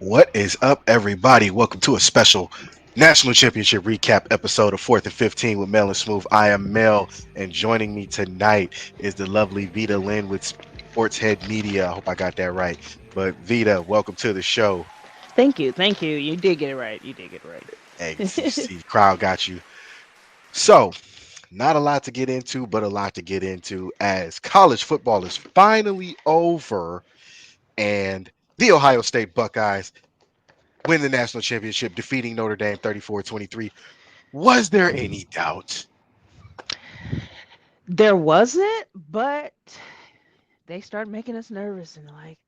What is up, everybody? Welcome to a special national championship recap episode of 4th and 15 with Mel and Smooth. I am Mel, and joining me tonight is the lovely Veda Lynn with Sports Head Media. I hope I got that right. But Veda, welcome to the show. Thank you, thank you. You did get it right. You did get Hey, it you right. see, the crowd got you. So, not a lot to get into, but a lot to get into as college football is finally over, and the Ohio State Buckeyes win the national championship, defeating Notre Dame 34-23. Was there any doubt? There wasn't, but they started making us nervous and like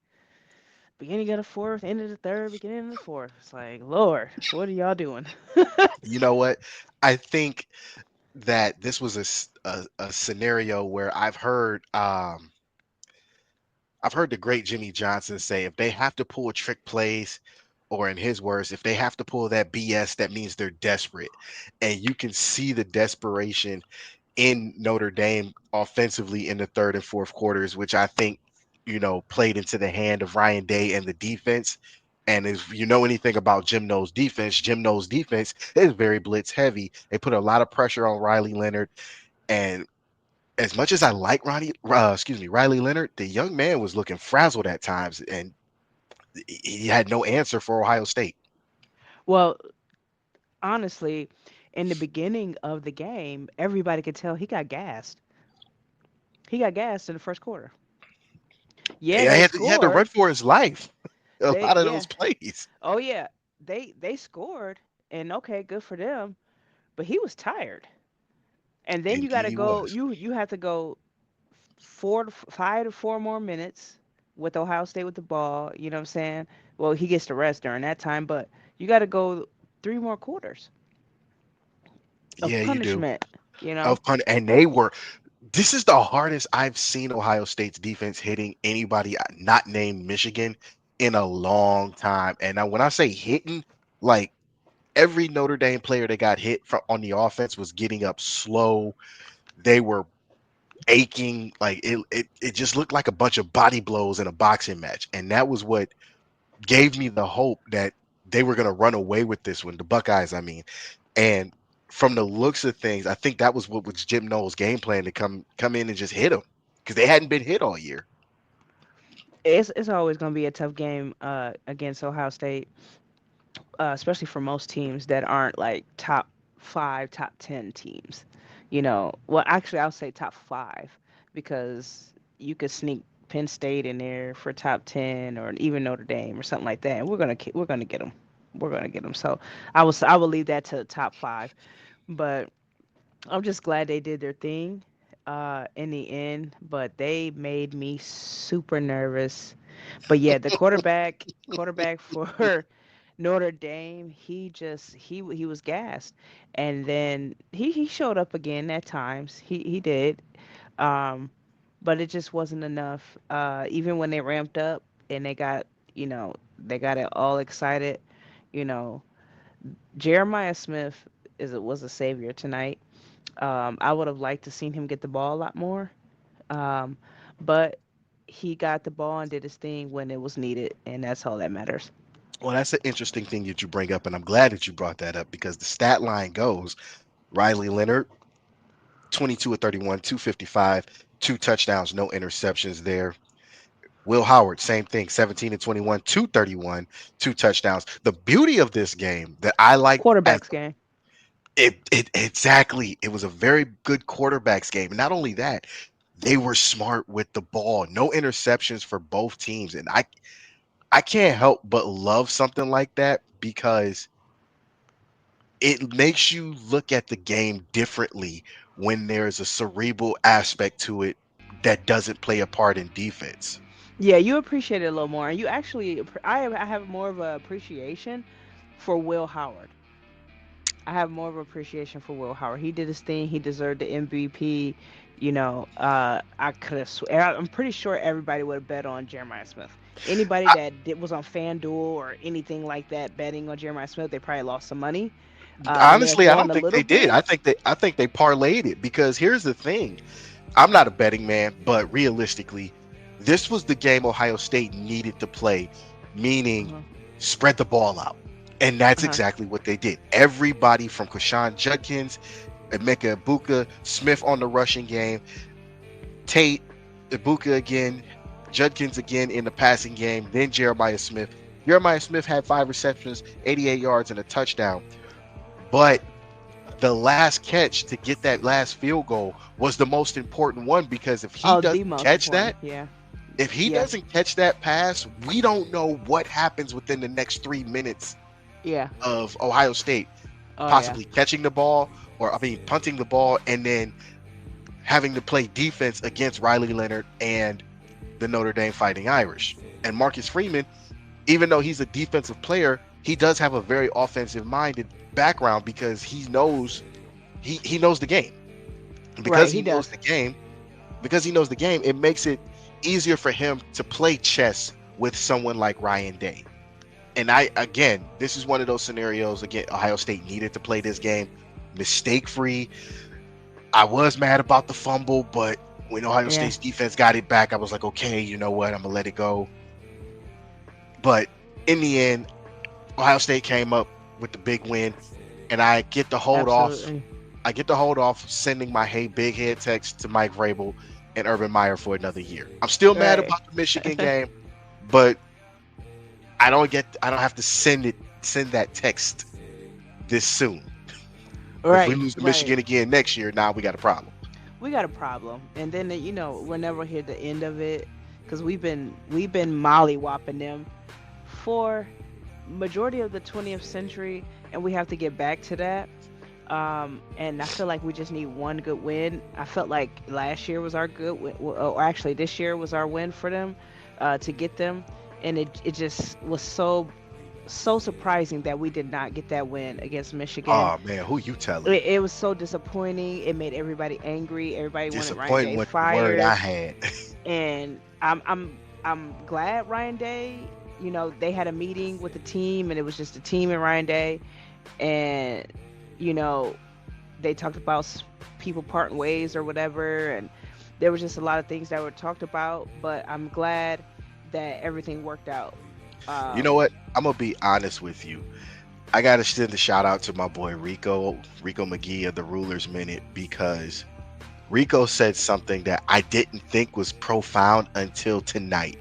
beginning of the fourth, end of the third, beginning of the fourth. It's like, Lord, what are y'all doing? You know what? I think that this was a scenario where I've heard the great Jimmy Johnson say if they have to pull trick plays, or in his words, if they have to pull that BS, that means they're desperate. And you can see the desperation in Notre Dame offensively in the third and fourth quarters, which I think, played into the hand of Ryan Day and the defense. And if you know anything about Jim Knowles' defense is very blitz heavy. They put a lot of pressure on Riley Leonard. And as much as I like Riley Leonard, the young man was looking frazzled at times, and he had no answer for Ohio State. Well, honestly, in the beginning of the game, everybody could tell he got gassed. He got gassed in the first quarter. Yeah, they He had to run scored. for his life. A They lot of those yeah. plays. Oh yeah. They scored and okay, good for them, but he was tired. And then you got Indeed, to he go. was. You have to go 5 to 4 more minutes with Ohio State with the ball. You know what I'm saying? Well, he gets to rest during that time, but you got to go 3 more quarters of Yeah, you do. punishment. You know? Of pun, and they were. This is the hardest I've seen Ohio State's defense hitting anybody not named Michigan in a long time. And now, when I say hitting, like every Notre Dame player that got hit from on the offense was getting up slow. They were aching. Like it just looked like a bunch of body blows in a boxing match. And that was what gave me the hope that they were going to run away with this one, the Buckeyes, I mean. And from the looks of things, I think that was what was Jim Knowles' game plan to come in and just hit them because they hadn't been hit all year. It's always going to be a tough game against Ohio State, especially for most teams that aren't like top five, top 10 teams. Well, actually, I'll say top five because you could sneak Penn State in there for top 10 or even Notre Dame or something like that, and we're gonna get them. We're gonna get them. So I will leave that to the top five, but I'm just glad they did their thing in the end. But they made me super nervous. But yeah, the quarterback for Notre Dame, he was gassed, and then he showed up again at times. He did, um, but it just wasn't enough. Even when they ramped up and they got it all excited. You know, Jeremiah Smith was a savior tonight. I would have liked to seen him get the ball a lot more, um, but he got the ball and did his thing when it was needed, and that's all that matters. Well, that's an interesting thing that you bring up, and I'm glad that you brought that up because the stat line goes Riley Leonard, 22 of 31, 255, two touchdowns, no interceptions there. Will Howard, same thing, 17 and 21, 231, two touchdowns. The beauty of this game that I liked as Quarterbacks game. it exactly, it was a very good quarterbacks game. And not only that, they were smart with the ball. No interceptions for both teams. And I can't help but love something like that because it makes you look at the game differently when there's a cerebral aspect to it that doesn't play a part in defense. Yeah, you appreciate it a little more, and you actually, I have more of a appreciation for Will Howard. I have more of appreciation for Will Howard. He did his thing. He deserved the MVP. I could have. I'm pretty sure everybody would have bet on Jeremiah Smith. Anybody was on FanDuel or anything like that betting on Jeremiah Smith, they probably lost some money. They may have Honestly, I won don't a think little they did. bit. I think they parlayed it because here's the thing. I'm not a betting man, but realistically, this was the game Ohio State needed to play, meaning Uh-huh. spread the ball out. And that's Uh-huh. exactly what they did. Everybody from Krishan Judkins, Emeka Ibuka, Smith on the rushing game, Tate, Ibuka again, Judkins again in the passing game, then Jeremiah Smith. Jeremiah Smith had 5 receptions, 88 yards, and a touchdown. But the last catch to get that last field goal was the most important one, because if he Oh, the doesn't most catch important. that, Yeah. if he Yeah. doesn't catch that pass, we don't know what happens within the next 3 minutes Yeah. of Ohio State Oh yeah. possibly catching the ball, or I mean punting the ball, and then having to play defense against Riley Leonard and the Notre Dame Fighting Irish. And Marcus Freeman, even though he's a defensive player, he does have a very offensive minded background, because he knows the game. And Right, because he he knows does. the game, it makes it easier for him to play chess with someone like Ryan Day. And this is one of those scenarios. Again, Ohio State needed to play this game mistake free. I was mad about the fumble, but when Ohio Yeah. State's defense got it back, I was like, okay, you know what? I'm gonna let it go. But in the end, Ohio State came up with the big win, and I get to hold off. Absolutely. I get to hold off sending my "Hey Big Head" text to Mike Vrabel and Urban Meyer for another year. I'm still mad Right. about the Michigan game, but I don't have to send that text this soon. If we Right. lose to Right. Michigan again next year, now we got a problem. We got a problem, and then we'll never hear the end of it because we've been mollywopping them for majority of the 20th century, and we have to get back to that. And I feel like we just need one good win. I felt like last year was our good win, or actually this year was our win for them, to get them, and it just was so surprising that we did not get that win against Michigan. Oh man, who you telling? It was so disappointing. It made everybody angry. Everybody wanted Ryan Disappointing Day with the word I fired, had. and I'm glad Ryan Day. They had a meeting with the team, and it was just the team and Ryan Day, and you know they talked about people parting ways or whatever, and there was just a lot of things that were talked about. But I'm glad that everything worked out. You know Um, what? I'm gonna be honest with you. I gotta send a shout out to my boy Rico McGee of the Rulers Minute, because Rico said something that I didn't think was profound until tonight.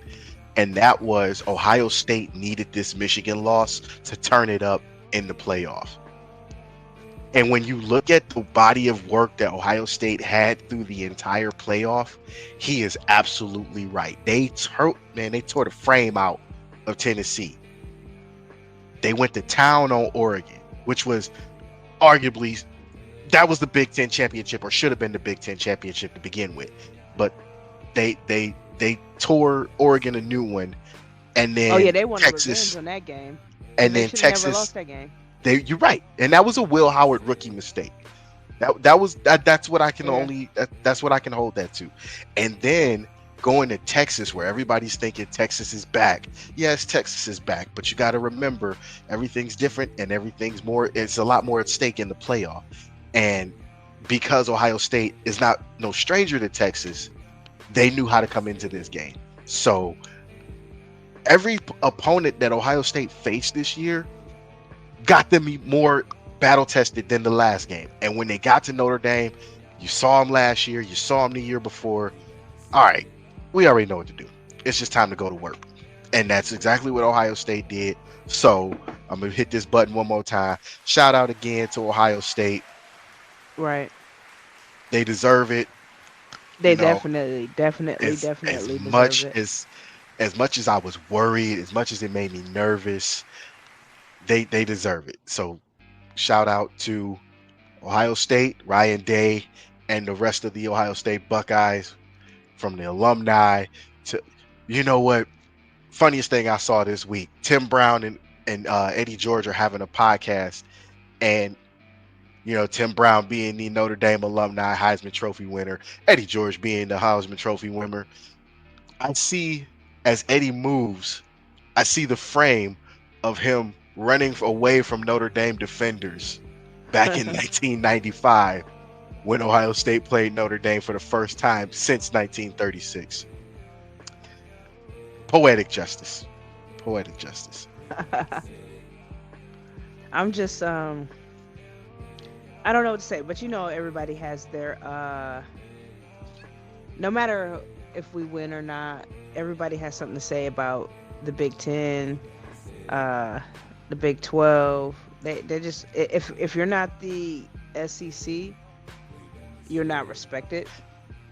And that was Ohio State needed this Michigan loss to turn it up in the playoff. And when you look at the body of work that Ohio State had through the entire playoff, he is absolutely right. They tore the frame out of Tennessee. They went to town on Oregon, which was arguably that was the Big Ten championship, or should have been the Big Ten championship to begin with. But they tore Oregon a new one, and oh yeah, then they wanted revenge Texas, on that game because and they then should have never Texas. lost that game. You're right, and that was a Will Howard rookie mistake. That's what I can Yeah. that's what I can hold that to. And then going to Texas, where everybody's thinking Texas is back. Yes, Texas is back, but you got to remember everything's different, and it's a lot more at stake in the playoff. And because Ohio State is not no stranger to Texas, they knew how to come into this game. So every opponent that Ohio State faced this year got them more battle tested than the last game. And when they got to Notre Dame, you saw them last year, you saw them the year before. All right, we already know what to do. It's just time to go to work. And that's exactly what Ohio State did. So I'm going to hit this button one more time. Shout out again to Ohio State. Right. They deserve it. They You know, definitely, definitely, as definitely deserve it. as much as I was worried, as much as it made me nervous, they deserve it. So shout out to Ohio State, Ryan Day, and the rest of the Ohio State Buckeyes, from the alumni to, you know what? Funniest thing I saw this week: Tim Brown and Eddie George are having a podcast, and Tim Brown being the Notre Dame alumni Heisman Trophy winner, Eddie George being the Heisman Trophy winner. I see, as Eddie moves, I see the frame of him running away from Notre Dame defenders back in 1995, when Ohio State played Notre Dame for the first time since 1936. Poetic justice. Poetic justice. I'm just I don't know what to say, but everybody has their no matter if we win or not, everybody has something to say about the Big Ten, uh, the Big 12. They just if you're not the SEC, you're not respected,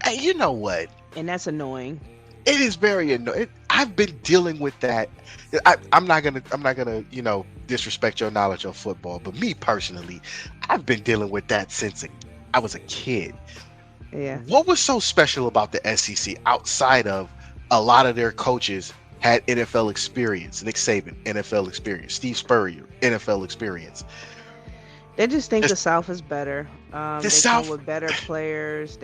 Hey, you know what? and that's annoying. It is very annoying. I've been dealing with that. I'm not gonna disrespect your knowledge of football, but me personally, I've been dealing with that since I was a kid. Yeah. What was so special about the SEC outside of a lot of their coaches had NFL experience? Nick Saban, NFL experience. Steve Spurrier, NFL experience. They just think Just the South is better. the They come South, with better players.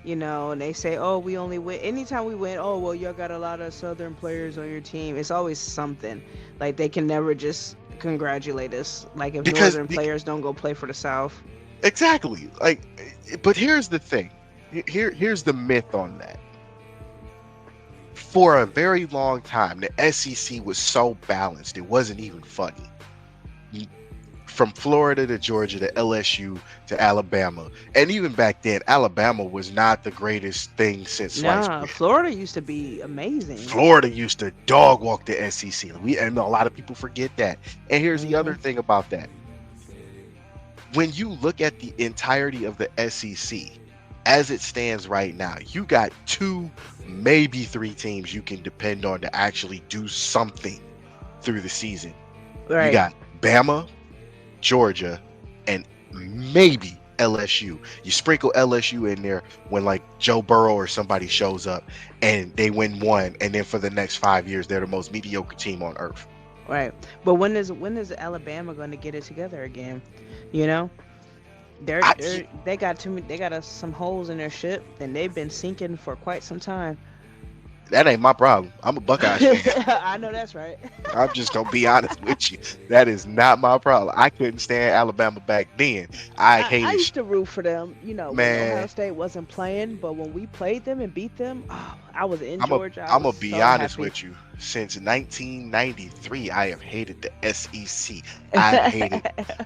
And they say, "Oh, we only win anytime we win." Oh, well, y'all got a lot of Southern players on your team. It's always something. Like they can never just congratulate us. Like if because Northern players don't go play for the South. exactly. But here's the thing. Here's the myth on that. For a very long time, the SEC was so balanced, it wasn't even funny. From Florida to Georgia to LSU to Alabama. And even back then, Alabama was not the greatest thing since sliced Nah, bread. Florida used to be amazing. Florida used to dog walk the SEC. And a lot of people forget that. And here's the other Mhm. thing about that. When you look at the entirety of the SEC as it stands right now, you got two, maybe three teams you can depend on to actually do something through the season. You Right. got Bama, Georgia, and maybe LSU. You sprinkle LSU in there when like Joe Burrow or somebody shows up and they win one, and then for the next 5 years they're the most mediocre team on earth. Right. But when is Alabama going to get it together again? You know? I, They got too many, they got some holes in their ship and they've been sinking for quite some time. that ain't my problem. I'm a Buckeyes fan. I know that's right. I'm just gonna be honest with you. That is not my problem. I couldn't stand Alabama back then. I I hated, used to root for them, when Ohio man. State wasn't playing, but when we played them and beat them, oh, I was in I'm a Georgia. I I'm was gonna be so honest happy. with you. Since 1993, I have hated the SEC. I've hated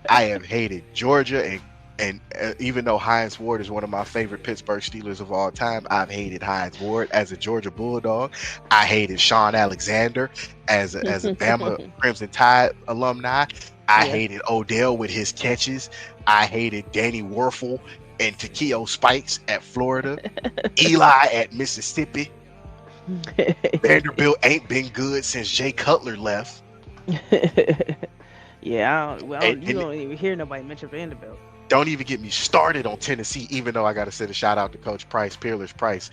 I have hated Georgia and even though Hines Ward is one of my favorite Pittsburgh Steelers of all time, I've hated Hines Ward as a Georgia Bulldog. I hated Sean Alexander as a Bama Crimson Tide alumni. I Yeah. hated Odell with his catches. I hated Danny Werfel and Takeo Spikes at Florida. Eli at Mississippi. Vanderbilt ain't been good since Jay Cutler left. Yeah, you And don't even hear nobody mention Vanderbilt. don't even get me started on Tennessee, even though I got to send a shout out to Coach Price, Peerless Price,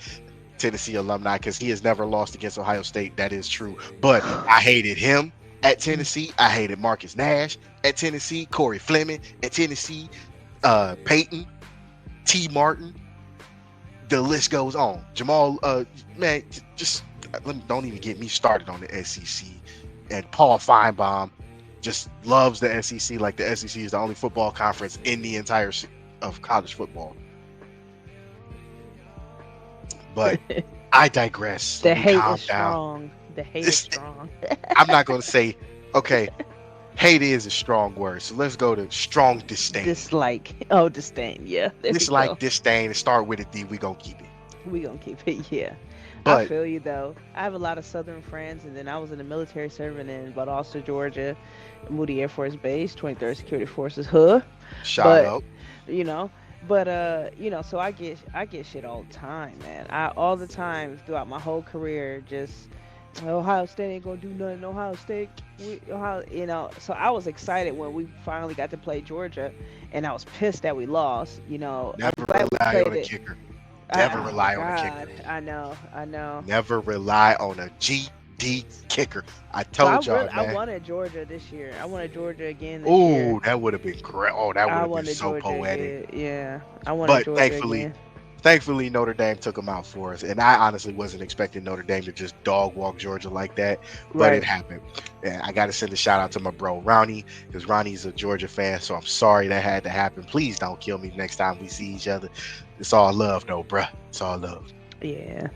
Tennessee alumni, because he has never lost against Ohio State. That is true. But I hated him at Tennessee. I hated Marcus Nash at Tennessee, Corey Fleming at Tennessee, Peyton, T. Martin. The list goes on. Jamal, man, just don't even get me started on the SEC. And Paul Feinbaum just loves the SEC like the SEC is the only football conference in the entire of college football. But I digress. The Let me hate calm is down. strong. The hate is This, strong. I'm not going to say, okay, hate is a strong word. So let's go to strong disdain. Dislike. Oh, disdain. Yeah, there we Dislike, go. disdain, and start with a D. We going to keep it. We gonna keep it. Yeah, I But feel you though. I have a lot of Southern friends, and then I was in the military serving in Valdosta, Georgia, Moody Air Force Base, 23rd Security Forces. Huh. shout But out. you know, so I get shit all the time, man. I all the time throughout my whole career, just Ohio State ain't gonna do nothing. Ohio State, So I was excited when we finally got to play Georgia, and I was pissed that we lost. I'm Never glad we rely on played a it. kicker. Never Oh my rely on a kicker. God, I know. Never rely on a GD kicker. I So told y'all, I man. wanted Georgia this year. I wanted Georgia again this year. Oh, that would have been great. Oh, that would I have been wanted so Georgia poetic. again. Yeah, I wanted But Georgia thankfully, again. thankfully Notre Dame took them out for us. And I honestly wasn't expecting Notre Dame to just dog walk Georgia like that, but it Right. happened. And I got to send a shout out to my bro Ronnie, because Ronnie's a Georgia fan. So I'm sorry that had to happen. Please don't kill me next time we see each other. It's all love, though, bruh. It's all love. Yeah.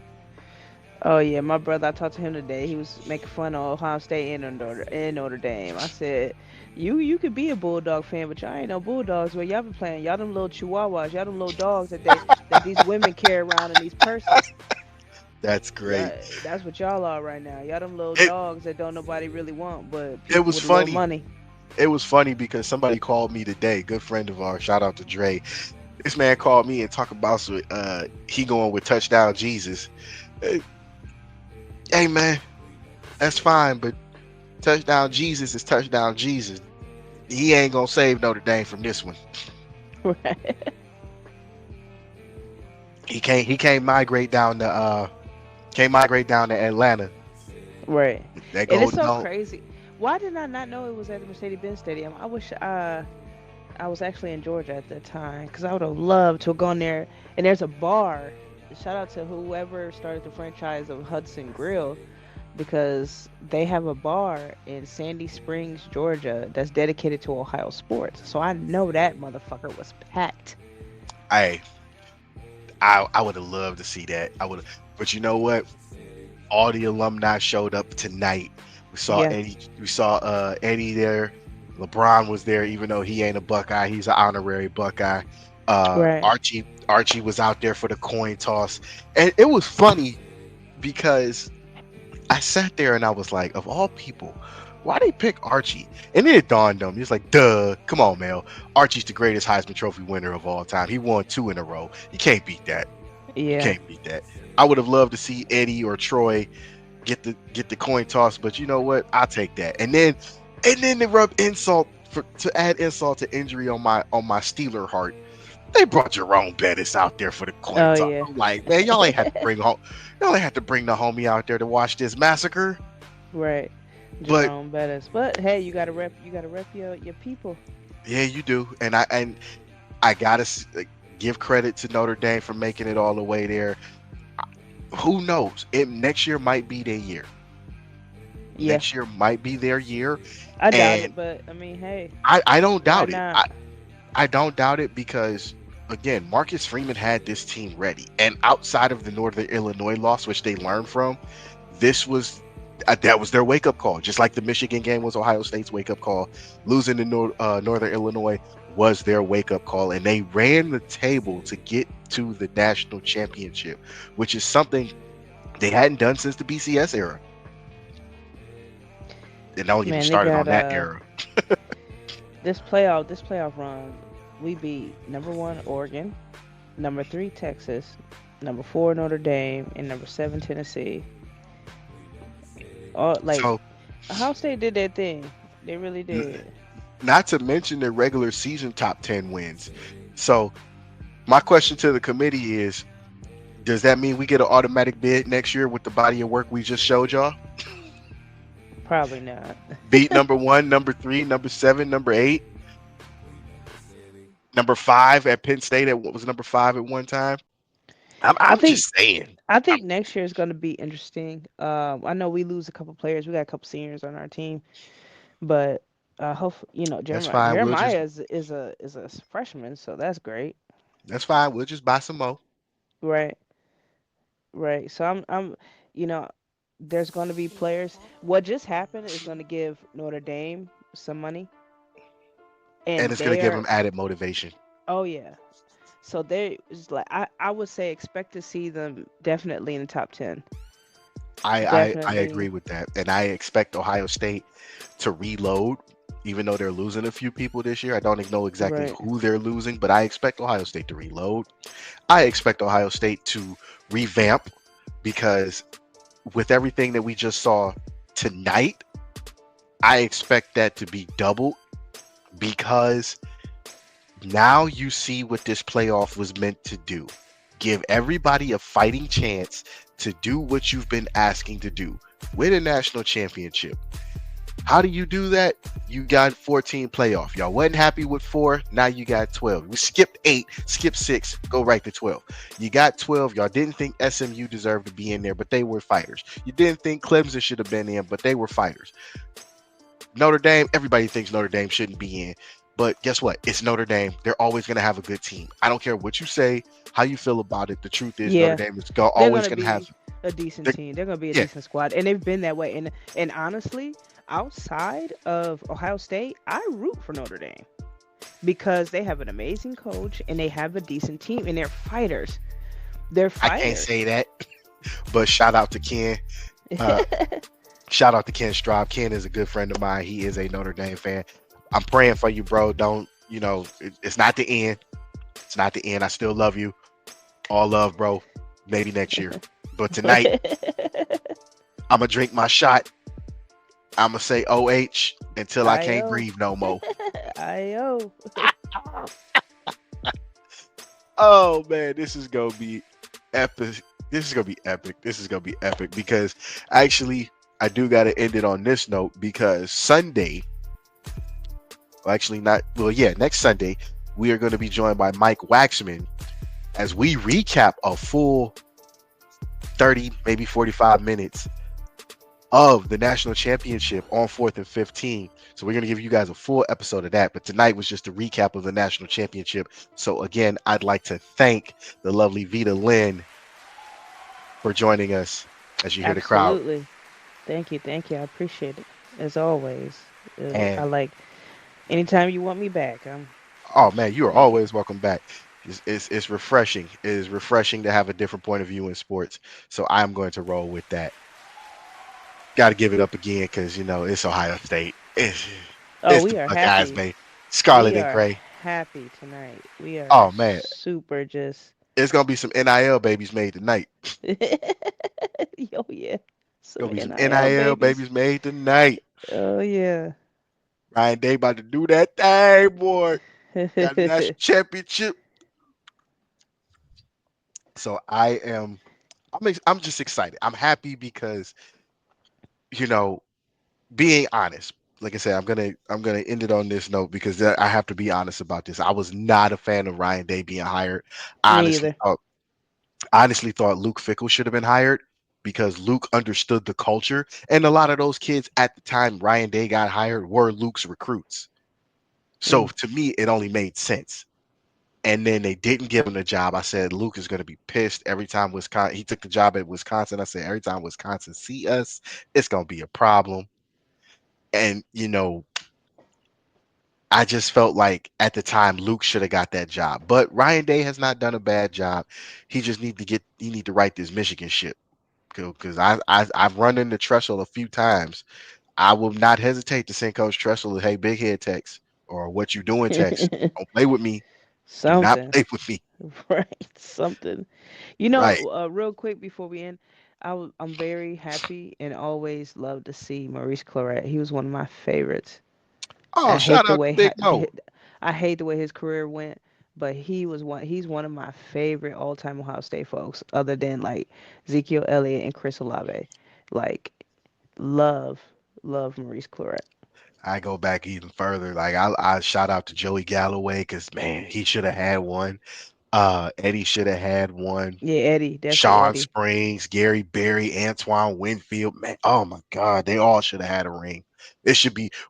Oh yeah, my brother. I talked to him today. He was making fun of Ohio State and Notre Dame. I said, you could be a Bulldog fan, but y'all ain't no Bulldogs. Where y'all been playing? Y'all them little Chihuahuas. Y'all them little dogs that these women carry around in these purses. That's Yeah, great. that's what y'all are right now. Y'all them little It dogs that don't nobody really want, but it people was with a little funny. money. It was funny because somebody called me today, good friend of ours, shout out to Dre. This man called me and talk about he going with touchdown Jesus. Hey, hey, man, that's fine, but touchdown Jesus is touchdown Jesus. He ain't gonna save Notre Dame from this one. Right. He can't migrate down to Atlanta. Right. That And it's golden so dome. crazy. Why did I not know it was at the Mercedes-Benz Stadium? I wish I was actually in Georgia at that time because I would have loved to have gone there. And there's a bar. Shout out to whoever started the franchise of Hudson Grill because they have a bar in Sandy Springs, Georgia that's dedicated to Ohio sports. So I know that motherfucker was packed. I I would have loved to see that. I would, but you know what? All the alumni showed up tonight. Yeah. We saw Eddie there. LeBron was there, even though he ain't a Buckeye. He's an honorary Buckeye. Right. Archie was out there for the coin toss, and it was funny because I sat there and I was like, of all people, why they pick Archie? And then it dawned on me. It's like, duh, come on, Mel. Archie's the greatest Heisman Trophy winner of all time. He won two in a row. You can't beat that. You Yeah. can't beat that. I would have loved to see Eddie or Troy get the coin toss, but you know what? I'll take that. And then they rub insult to add insult to injury on my Steeler heart. They brought Jerome Bettis out there for the coin Oh toss. yeah. I'm like, man, y'all ain't had to bring the homie out there to watch this massacre. Right. But Jerome Bettis. But hey, you gotta rep your people. yeah, you do. And I gotta give credit to Notre Dame for making it all the way there. Who knows? Next year might be their year. Yeah. Next year might be their year, I doubt and it, but I mean, hey, I don't why doubt it. not? I don't doubt it because again, Marcus Freeman had this team ready, and outside of the Northern Illinois loss, which they learned from, this was that was their wake up call. Just like the Michigan game was Ohio State's wake up call, losing to Northern Illinois was their wake up call, and they ran the table to get to the national championship, which is something they hadn't done since the BCS era. And don't even Man, they started got on that era. this playoff run. We beat number one Oregon, number three Texas, number four Notre Dame, and number seven Tennessee. All like So Ohio State did their thing. They really n- did. not to mention their regular season top 10 wins. So my question to the committee is, does that mean we get an automatic bid next year with the body of work we just showed y'all? Probably not. Beat number one, number three, number seven, number eight, number five at Penn State at what was number five at one time. I I'm think just saying. I think next year is going to be interesting. I know we lose a couple players. We got a couple seniors on our team, but hope That's Jeremiah fine. Jeremiah is a freshman, so that's great. That's fine. We'll just buy some more. Right, right. So I'm you know there's going to be players. What just happened is going to give Notre Dame some money, And and it's gonna give they're them added motivation. oh yeah. So they is like I would say expect to see them definitely in the top 10. I Definitely. agree with that. And I expect Ohio State to reload, even though they're losing a few people this year. I don't know exactly Right. who they're losing, but I expect Ohio State to reload. I expect Ohio State to revamp because with everything that we just saw tonight, I expect that to be doubled because now you see what this playoff was meant to do. Give everybody a fighting chance to do what you've been asking to do. Win a national championship. How do you do that? You got 14 playoff. Y'all wasn't happy with four. Now you got 12. We skipped eight, skip six, go right to 12. You got 12. Y'all didn't think SMU deserved to be in there, but they were fighters. You didn't think Clemson should have been in, but they were fighters. Notre Dame, everybody thinks Notre Dame shouldn't be in. But guess what? It's Notre Dame. They're always going to have a good team. I don't care what you say, how you feel about it. The truth is, Notre Yeah. Dame is They're always gonna going to have. be. a decent They're- team. They're gonna be a yeah, decent squad, and they've been that way. And honestly, outside of Ohio State, I root for Notre Dame because they have an amazing coach and they have a decent team and they're fighters. They're I can't fighters. say that, but shout out to Ken. Uh, Shout out to Ken Straub. Ken is a good friend of mine. He is a Notre Dame fan. I'm praying for you, bro. Don't, it's not the end. It's not the end. I still love you. All love, bro. Maybe next year. But tonight, I'm going to drink my shot. I'm going to say OH until I can't Io, breathe no more. Io. Oh, man. This is going to be epic. This is going to be epic. This is going to be epic because actually, I do got to end it on this note because Sunday, well, actually not, well, yeah, next Sunday, we are going to be joined by Mike Waxman as we recap a full 30, maybe 45 minutes of the national championship on 4th and 15. So we're going to give you guys a full episode of that. But tonight was just a recap of the national championship. So again, I'd like to thank the lovely Veda Lynn for joining us as you hear the crowd. Absolutely. Thank you, thank you. I appreciate it as always. I And like anytime you want me back. I'm oh man, you are ready. always welcome back. It's refreshing. It is refreshing to have a different point of view in sports. So I'm going to roll with that. Got to give it up again because it's Ohio State. Oh, It's we the are Buckeyes, happy. man. We Scarlet and are gray. happy tonight. We are Oh man, super just. it's gonna be some NIL babies made tonight. Yo, yeah. Some Gonna be some NIL NIL babies. babies made tonight. Oh, yeah. Ryan Day about to do that thing, boy. Got a national championship. So I'm just excited. I'm happy because you know being honest. Like I said, I'm gonna end it on this note because I have to be honest about this. I was not a fan of Ryan Day being hired. I Me honestly either. thought honestly thought Luke Fickle should have been hired because Luke understood the culture, and a lot of those kids at the time Ryan Day got hired were Luke's recruits. So Mm. to me, it only made sense. And then they didn't give him the job. I said Luke is going to be pissed every time Wisconsin. He took the job at Wisconsin. I said every time Wisconsin see us, it's going to be a problem. And I just felt like at the time Luke should have got that job. But Ryan Day has not done a bad job. He need to write this Michigan ship because I've run into Tressel a few times. I will not hesitate to send Coach Tressel, hey, big head text or what you doing text. Don't play with me. Do not Something. play with me. Right. Something. Right. Real quick before we end, I'm very happy and always love to see Maurice Claret. He was one of my favorites. I Oh, hate shout the out to way Big Mo. I hate the way his career went, but he's one of my favorite all-time Ohio State folks, other than like Ezekiel Elliott and Chris Olave. Like love, love Maurice Claret. I go back even further. Like I shout out to Joey Galloway because man, he should have had one. Eddie should have had one. Yeah, Eddie, definitely Sean Eddie. Springs, Gary Berry, Antoine Winfield. Man, oh my God, they all should have had a ring.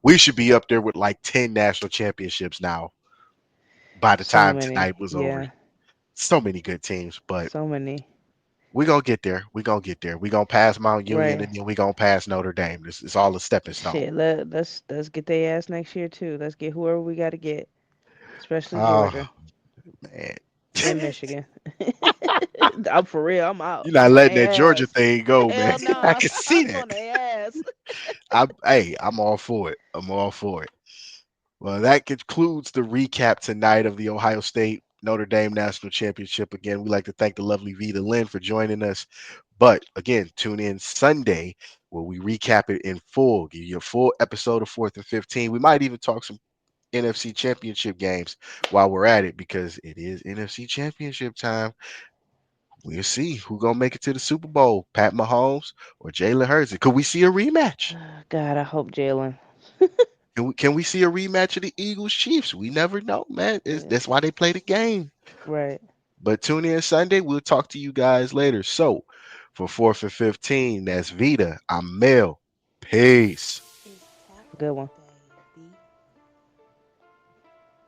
We should be up there with like 10 national championships now by the So time many, tonight was over. yeah, So many good teams, but so many. we gonna get there. We gonna get there. We gonna pass Mount Union Right. and then we gonna pass Notre Dame. This is all a stepping stone. Shit, let's get their ass next year too. Let's get whoever we got to get, especially Oh Georgia man. and Michigan. I'm for real. I'm out. You're not I'm on letting that their Georgia ass. thing go, man. Hell no, I can see I'm that. on their ass. I'm all for it. I'm all for it. Well, that concludes the recap tonight of the Ohio State Notre Dame National Championship. Again, we'd like to thank the lovely Vita Lynn for joining us. But again, tune in Sunday where we recap it in full, give you a full episode of 4th and 15. We might even talk some NFC Championship games while we're at it because it is NFC Championship time. We'll see who gonna make it to the Super Bowl, Pat Mahomes or Jalen Hurts. Could we see a rematch? God, I hope Jalen. Can we see a rematch of the Eagles Chiefs? We never know, man. That's Yeah, why they play the game. right. But tune in Sunday. We'll talk to you guys later. So for 4th and 15, that's Vita. I'm Mel. Peace. Have a good one.